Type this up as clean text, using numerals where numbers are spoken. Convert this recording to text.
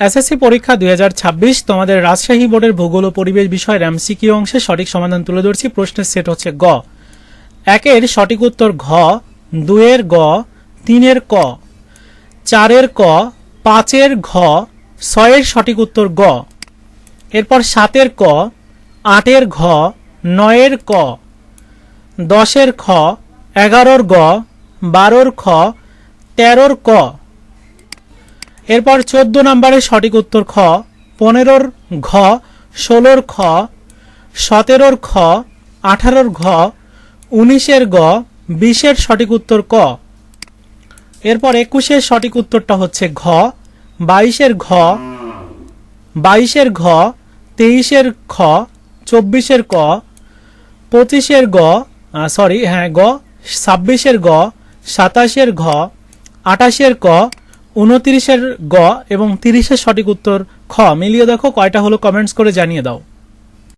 SSC পরীক্ষা 2026 তোমাদের রাজশাহী বোর্ডের ভূগোল ও পরিবেশ বিষয়ের এমসিকিউ অংশে সঠিক সমাধান তুলে ধরছি। প্রশ্নের সেট হচ্ছে গ। 1 এর সঠিক উত্তর ঘ, 2 এর গ, 3 এর ক, 4 এর ক, 5 এর ঘ, 6 এর সঠিক উত্তর গ। এরপর 7 এর ক, 8 এর ঘ, 9 এর ক, 10 এর খ, 11 এর গ, 12 এর খ, 13 এর ক। এরপর 14 নম্বরের সঠিক উত্তর খ, 15 এর ঘ, 16 এর খ, 17 এর খ, 18 এর ঘ, 19 এর গ, 20 এর সঠিক উত্তর ক। এরপর 21 এর সঠিক উত্তরটা হচ্ছে ঘ, 22 এর ঘ, 22 এর ঘ, 23 এর খ, 24 এর ক, 25 এর গ, গ, 26 এর গ, 27 এর ঘ, 28 এর ক, 29 এর গ এবং 30 এর সঠিক উত্তর খ। মিলিয়ে দেখো কয়টা হলো, কমেন্টস করে জানিয়ে দাও।